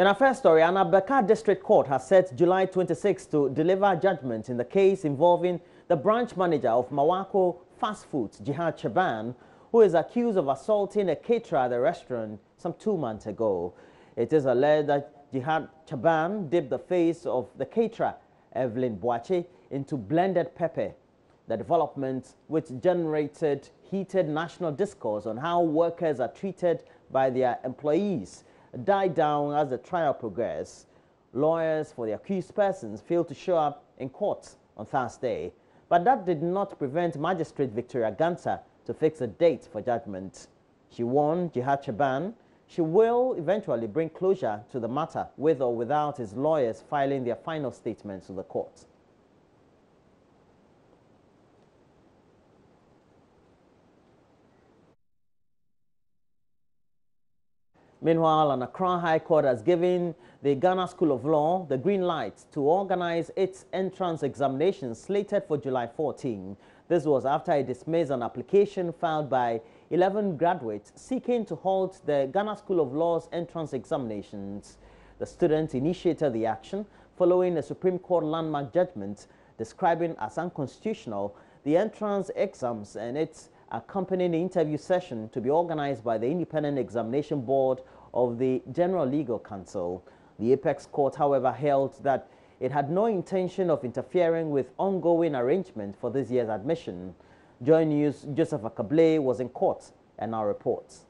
In our first story, an Abeka District Court has set July 26 to deliver judgment in the case involving the branch manager of Mawako Fast Foods, Jihad Chaban, who is accused of assaulting a caterer at the restaurant some 2 months ago. It is alleged that Jihad Chaban dipped the face of the caterer, Evelyn Boache, into blended pepper. The development, which generated heated national discourse on how workers are treated by their employees, died down as the trial progressed. Lawyers for the accused persons failed to show up in court on Thursday, but that did not prevent Magistrate Victoria Gansa to fix a date for judgment. She warned Jihad Chaban she will eventually bring closure to the matter, with or without his lawyers filing their final statements to the court. Meanwhile, an Accra High Court has given the Ghana School of Law the green light to organize its entrance examinations slated for July 14. This was after it dismissed an application filed by 11 graduates seeking to halt the Ghana School of Law's entrance examinations. The students initiated the action following a Supreme Court landmark judgment describing as unconstitutional the entrance exams and its accompanying interview session to be organized by the Independent Examination Board of the General Legal Council. The Apex Court, however, held that it had no intention of interfering with ongoing arrangement for this year's admission. JoyNews' Joseph Akable was in court and now reports.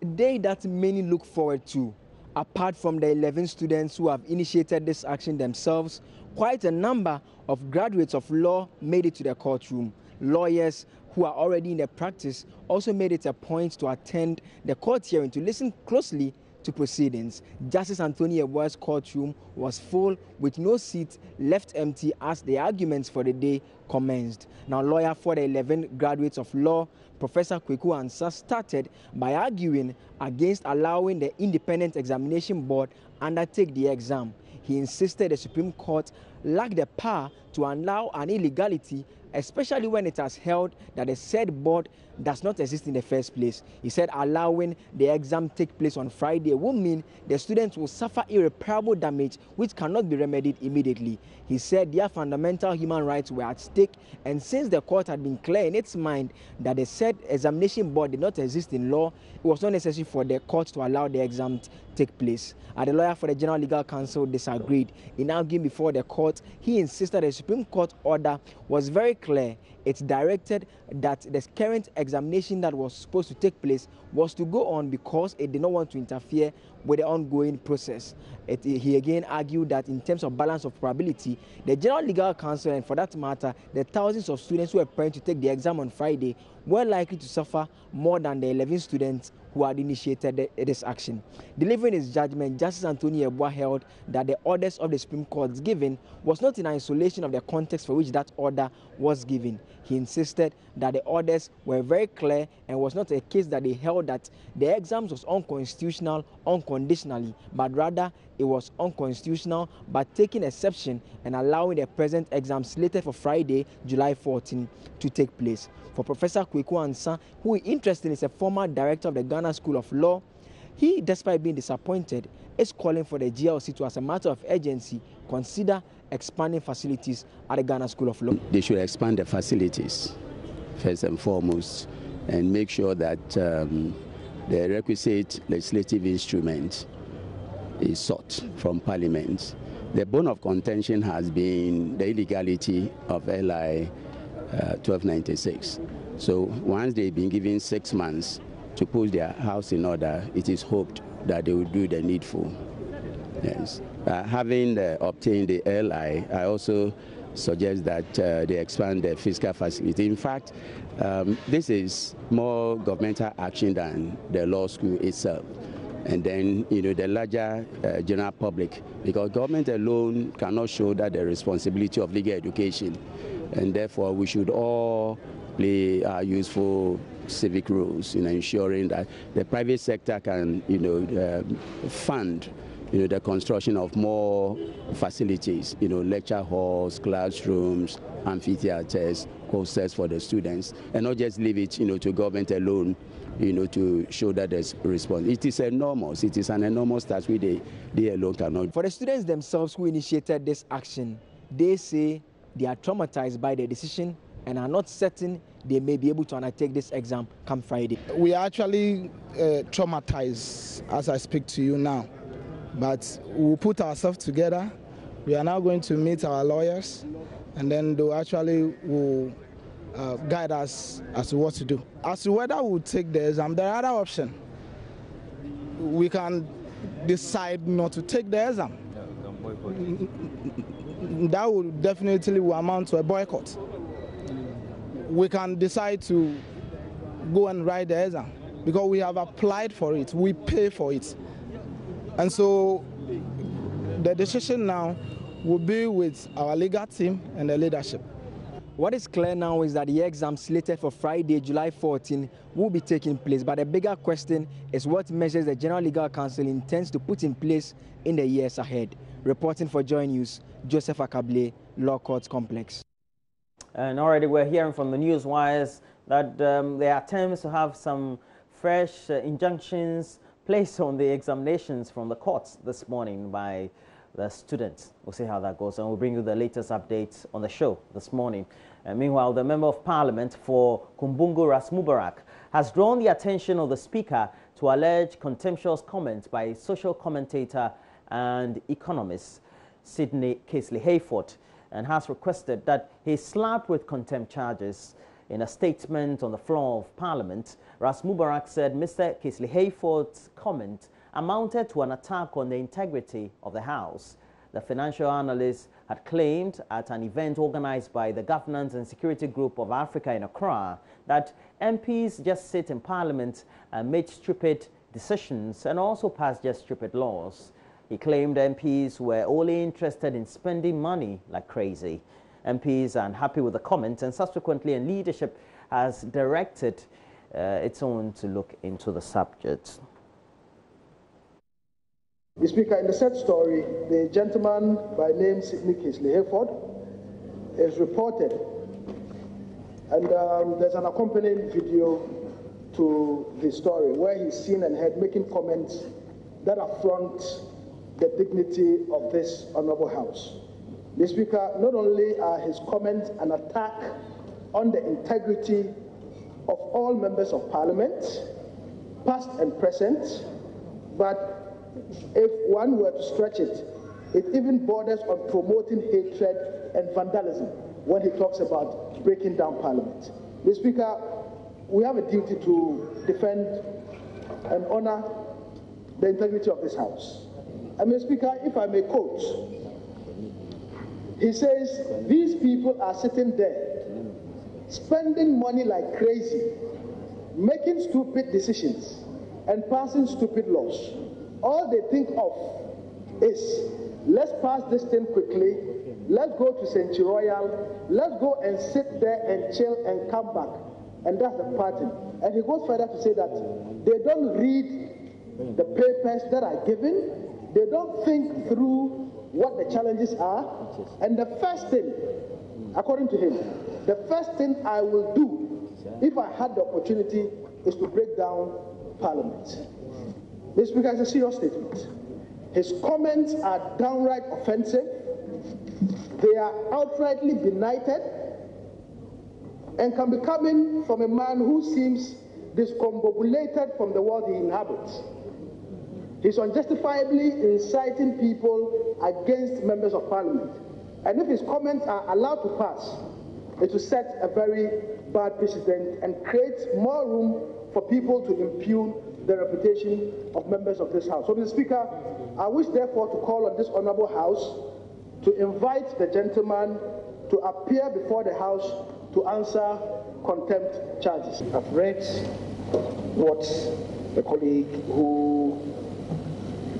A day that many look forward to. Apart from the 11 students who have initiated this action themselves, quite a number of graduates of law made it to the courtroom. Lawyers who are already in the practice also made it a point to attend the court hearing to listen closely to proceedings. Justice Anthony Ebua's courtroom was full with no seats left empty as the arguments for the day commenced. Now, lawyer for the 11 graduates of law, Professor Kweku Ansah, started by arguing against allowing the Independent Examination Board undertake the exam. He insisted the Supreme Court lacked the power to allow an illegality, especially when it has held that the said board does not exist in the first place. He said allowing the exam take place on Friday will mean the students will suffer irreparable damage which cannot be remedied immediately. He said their fundamental human rights were at stake, and since the court had been clear in its mind that the said examination board did not exist in law, it was not necessary for the court to allow the exam to take place. The lawyer for the General Legal Council disagreed. In arguing before the court, he insisted the Supreme Court order was very clear. It directed that the current examination that was supposed to take place was to go on because it did not want to interfere with the ongoing process. He again argued that in terms of balance of probability, the General Legal Council, and for that matter, the thousands of students who were preparing to take the exam on Friday, were likely to suffer more than the 11 students who had initiated this action. Delivering his judgment, Justice Anthony Ebua held that the orders of the Supreme Court given was not in isolation of the context for which that order was given. He insisted that the orders were very clear and was not a case that they held that the exams was unconstitutional unconditionally, but rather it was unconstitutional but taking exception and allowing the present exam slated for Friday, July 14 to take place. For Professor Kweku Ansah, who interestingly is a former director of the Ghana School of Law, he, despite being disappointed, is calling for the GLC to, as a matter of urgency, consider expanding facilities at the Ghana School of Law. They should expand the facilities, first and foremost, and make sure that the requisite legislative instrument is sought from Parliament. The bone of contention has been the illegality of LI 1296. So once they've been given 6 months to put their house in order, it is hoped that they will do the needful. Yes. Having obtained the LI, I also suggest that they expand the fiscal facility. In fact, this is more governmental action than the law school itself. And then, the larger general public, because government alone cannot show that the responsibility of legal education. And therefore, we should all play our useful civic roles in ensuring that the private sector can, fund the construction of more facilities, lecture halls, classrooms, amphitheaters, hostels for the students, and not just leave it, to government alone, to show that there's response. It is enormous. It is an enormous task they alone cannot. For the students themselves who initiated this action, they say they are traumatized by the decision and are not certain they may be able to undertake this exam come Friday. We are actually traumatized as I speak to you now, but we'll put ourselves together. We are now going to meet our lawyers, and then they actually will guide us as to what to do. As to whether we'll take the exam, there are other options. We can decide not to take the exam. That would definitely amount to a boycott. We can decide to go and write the exam because we have applied for it, we pay for it. And so the decision now will be with our legal team and the leadership. What is clear now is that the exam slated for Friday, July 14, will be taking place. But the bigger question is what measures the General Legal Council intends to put in place in the years ahead. Reporting for JoyNews, Joseph Akable, Law Court Complex. And already we're hearing from the news wires that there are attempts to have some fresh injunctions placed on the examinations from the courts this morning by the students. We'll see how that goes, and we'll bring you the latest updates on the show this morning. And meanwhile, the Member of Parliament for Kumbungu, Ras Mubarak, has drawn the attention of the Speaker to alleged contemptuous comments by social commentator and economist Sydney Casely Hayford, and has requested that he is slapped with contempt charges. In a statement on the floor of Parliament, Ras Mubarak said Mr. Casely Hayford's comment amounted to an attack on the integrity of the House. The financial analyst had claimed at an event organized by the Governance and Security Group of Africa in Accra that MPs just sit in Parliament and make stupid decisions and also pass just stupid laws. He claimed MPs were only interested in spending money like crazy. MPs are unhappy with the comment, and subsequently leadership has directed its own to look into the subject. The Speaker, in the said story, the gentleman by name Sydney Casely Hayford is reported, and there's an accompanying video to the story where he's seen and heard making comments that affront the dignity of this honorable House. The Speaker, not only are his comments an attack on the integrity of all members of Parliament, past and present, but if one were to stretch it, it even borders on promoting hatred and vandalism when he talks about breaking down Parliament. The Speaker, we have a duty to defend and honor the integrity of this House. And Mr. Speaker, if I may quote, he says, these people are sitting there, spending money like crazy, making stupid decisions, and passing stupid laws. All they think of is, let's pass this thing quickly, let's go to Century Royal, let's go and sit there and chill and come back. And that's the pattern. And he goes further to say that they don't read the papers that are given, they don't think through what the challenges are, and the first thing, according to him, the first thing I will do if I had the opportunity is to break down Parliament. This Speaker is a serious statement. His comments are downright offensive, they are outrightly benighted, and can be coming from a man who seems discombobulated from the world he inhabits. He's unjustifiably inciting people against members of Parliament. And if his comments are allowed to pass, it will set a very bad precedent and create more room for people to impugn the reputation of members of this House. So, Mr. Speaker, I wish therefore to call on this honorable House to invite the gentleman to appear before the House to answer contempt charges. I've read what the colleague who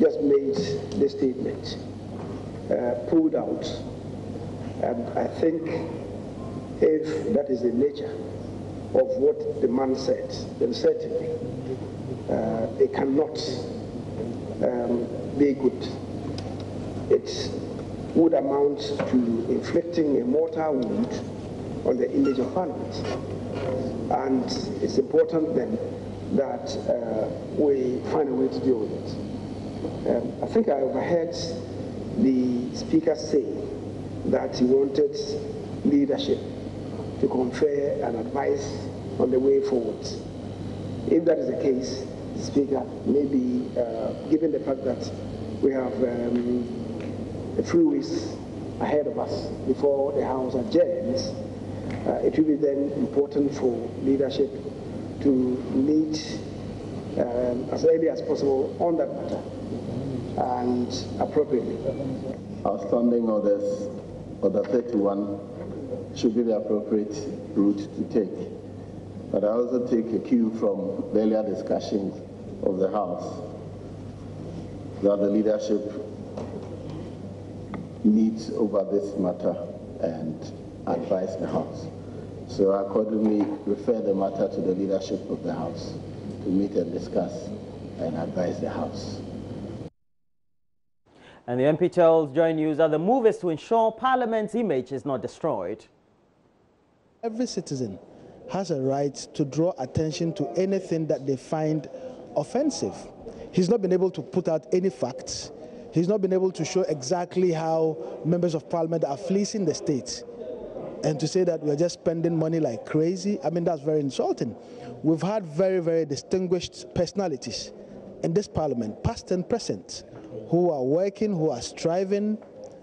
just made the statement pulled out, and I think if that is the nature of what the man said, then certainly it cannot be good. It would amount to inflicting a mortal wound on the image of Parliament. And it's important then that we find a way to deal with it. I think I overheard the Speaker say that he wanted leadership to confer and advise on the way forward. If that is the case, Speaker, maybe given the fact that we have a few weeks ahead of us before the House adjourns, it will be then important for leadership to meet as early as possible on that matter and appropriately. Outstanding orders, Order 31, should be the appropriate route to take. But I also take a cue from the earlier discussions of the House that the leadership meets over this matter and advise the House. So I accordingly refer the matter to the leadership of the House to meet and discuss and advise the House. And the MP tells JoyNews that the move is to ensure Parliament's image is not destroyed. Every citizen has a right to draw attention to anything that they find offensive. He's not been able to put out any facts. He's not been able to show exactly how members of Parliament are fleecing the state. And to say that we're just spending money like crazy, I mean, that's very insulting. We've had very, very distinguished personalities in this Parliament, past and present, who are working, who are striving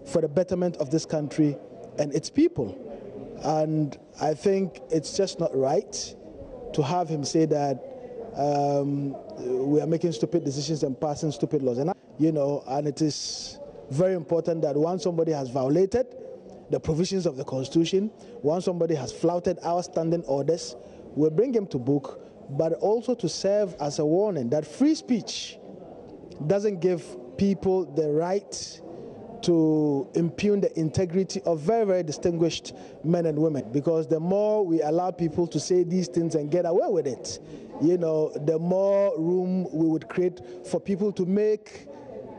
for the betterment of this country and its people. And I think it's just not right to have him say that we are making stupid decisions and passing stupid laws. And, and it is very important that once somebody has violated the provisions of the Constitution, once somebody has flouted our standing orders, we bring him to book, but also to serve as a warning that free speech doesn't give people the right to impugn the integrity of very, very distinguished men and women. Because the more we allow people to say these things and get away with it, the more room we would create for people to make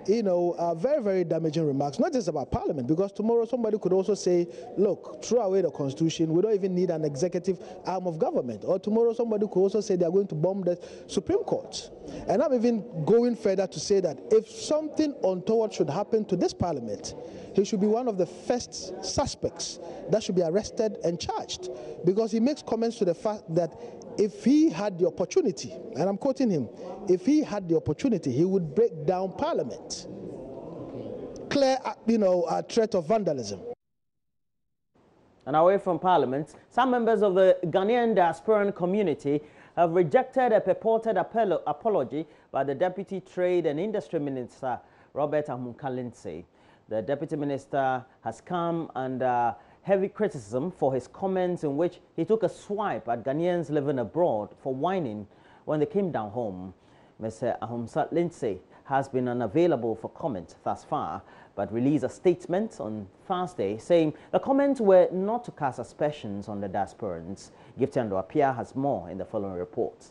very, very damaging remarks, not just about Parliament, because tomorrow somebody could also say, look, throw away the Constitution, we don't even need an executive arm of government. Or tomorrow somebody could also say they are going to bomb the Supreme Court. And I'm even going further to say that if something untoward should happen to this Parliament, he should be one of the first suspects that should be arrested and charged, because he makes comments to the fact that if he had the opportunity, and I'm quoting him, if he had the opportunity, he would break down Parliament. Clear, a threat of vandalism. And away from Parliament, some members of the Ghanaian diasporan community have rejected a purported apology by the Deputy Trade and Industry Minister, Robert Amunka-Lindsay. The Deputy Minister has come under heavy criticism for his comments in which he took a swipe at Ghanaians living abroad for whining when they came down home. Mr. Amunka-Lindsay has been unavailable for comment thus far, but released a statement on Thursday saying the comments were not to cast aspersions on the diasporans. Giftando Apia has more in the following report.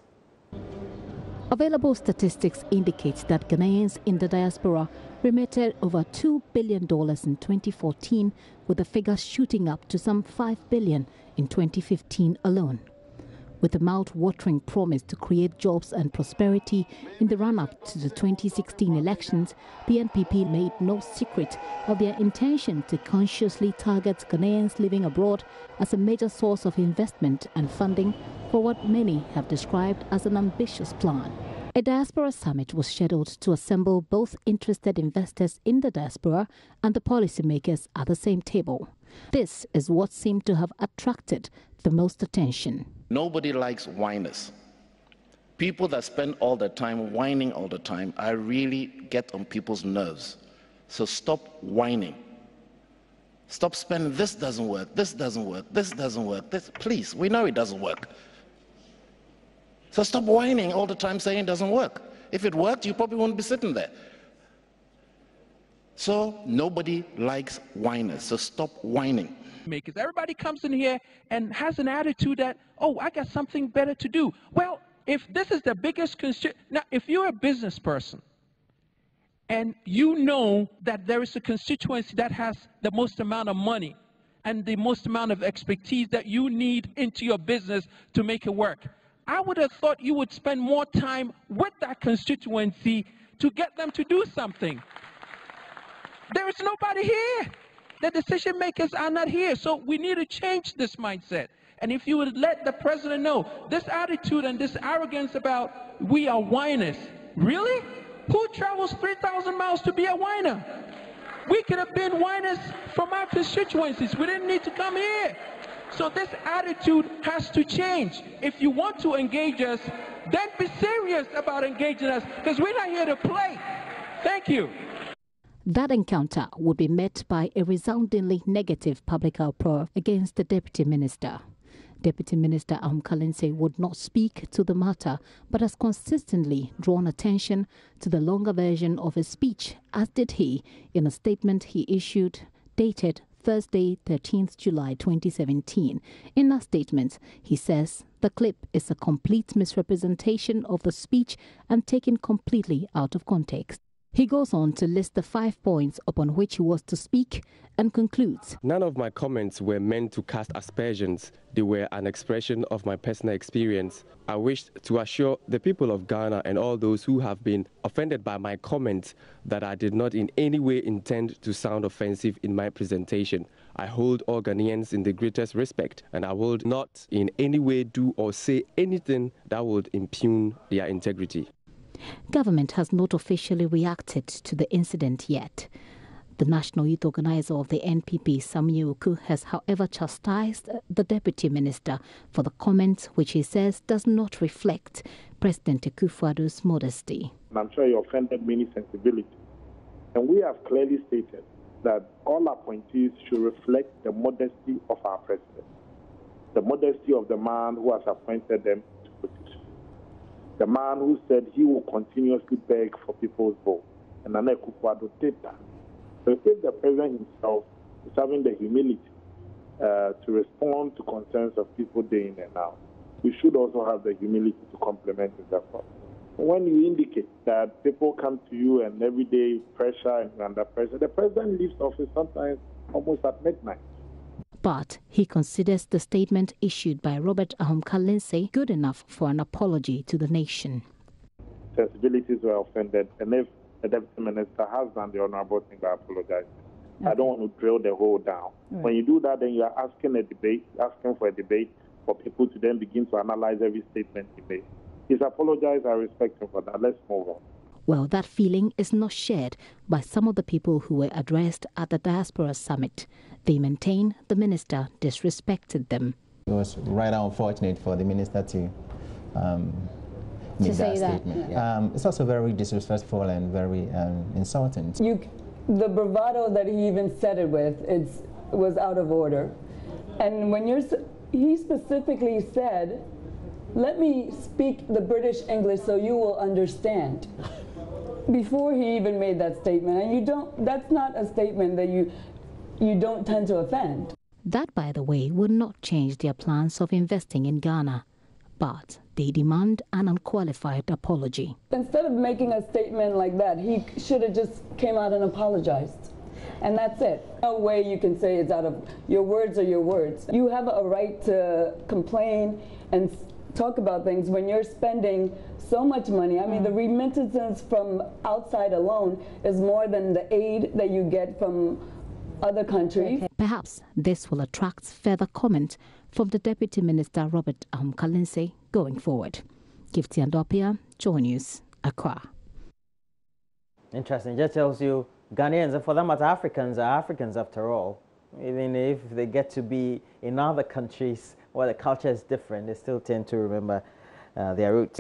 Available statistics indicate that Ghanaians in the diaspora remitted over $2 billion in 2014, with the figure shooting up to some $5 billion in 2015 alone. With a mouth-watering promise to create jobs and prosperity in the run-up to the 2016 elections, the NPP made no secret of their intention to consciously target Ghanaians living abroad as a major source of investment and funding for what many have described as an ambitious plan. A diaspora summit was scheduled to assemble both interested investors in the diaspora and the policymakers at the same table. This is what seemed to have attracted the most attention. Nobody likes whiners. People that spend all the time whining all the time, I really get on people's nerves. So stop whining. Stop spending, this doesn't work, this doesn't work, this doesn't work, this, please, we know it doesn't work. So stop whining all the time saying it doesn't work. If it worked, you probably wouldn't be sitting there. So nobody likes whiners, so stop whining. Because everybody comes in here and has an attitude that, oh, I got something better to do. Well, if this is the biggest now, if you're a business person and you know that there is a constituency that has the most amount of money and the most amount of expertise that you need into your business to make it work, I would have thought you would spend more time with that constituency to get them to do something. There is nobody here. The decision makers are not here. So we need to change this mindset. And if you would let the president know, this attitude and this arrogance about we are whiners, really? Who travels 3,000 miles to be a whiner? We could have been whiners from our constituencies. We didn't need to come here. So this attitude has to change. If you want to engage us, then be serious about engaging us, because we're not here to play. Thank you. That encounter would be met by a resoundingly negative public uproar against the Deputy Minister. Deputy Minister Kalense would not speak to the matter, but has consistently drawn attention to the longer version of his speech, as did he in a statement he issued dated Thursday, 13th July 2017. In that statement, he says the clip is a complete misrepresentation of the speech and taken completely out of context. He goes on to list the 5 points upon which he was to speak and concludes. None of my comments were meant to cast aspersions. They were an expression of my personal experience. I wished to assure the people of Ghana and all those who have been offended by my comments that I did not in any way intend to sound offensive in my presentation. I hold all Ghanaians in the greatest respect, and I will not in any way do or say anything that would impugn their integrity. Government has not officially reacted to the incident yet. The National Youth Organizer of the NPP, Samuel Oku, has however chastised the Deputy Minister for the comment which he says does not reflect President Akufo-Addo's modesty. I'm sure you offended many sensibilities. And we have clearly stated that all appointees should reflect the modesty of our President, the modesty of the man who has appointed them to position. The man who said he will continuously beg for people's vote. And Nana Akufo-Addo did that. So if the president himself is having the humility to respond to concerns of people day in and out, we should also have the humility to complement his effort. When you indicate that people come to you and every day pressure and under pressure, the president leaves office sometimes almost at midnight. But he considers the statement issued by Robert Kalense good enough for an apology to the nation. Sensibilities were offended, and if the Deputy Minister has done the honorable thing by apologizing, okay. I don't want to drill the hole down. Right. When you do that, then you are asking for a debate for people to then begin to analyze every statement he made. He's apologized, I respect him for that. Let's move on. Well, that feeling is not shared by some of the people who were addressed at the Diaspora Summit. They maintain the minister disrespected them. It was right unfortunate for the minister to make that statement. Yeah. It's also very disrespectful and very insulting. The bravado that he even said it with was out of order. And when he specifically said, "Let me speak the British English so you will understand," before he even made that statement. And that's not a statement that you don't tend to offend. That, by the way, would not change their plans of investing in Ghana. But they demand an unqualified apology. Instead of making a statement like that, he should have just came out and apologized. And that's it. No way you can say it's out of your words are your words. You have a right to complain and talk about things when you're spending so much money. I mean, the remittances from outside alone is more than the aid that you get from other countries. Perhaps this will attract further comment from the Deputy Minister Robert Kalense going forward. Gifty Andopia, JoyNews, Accra. Interesting. Just tells you Ghanaians, and for that matter, Africans are Africans after all. Even if they get to be in other countries where the culture is different, they still tend to remember their roots.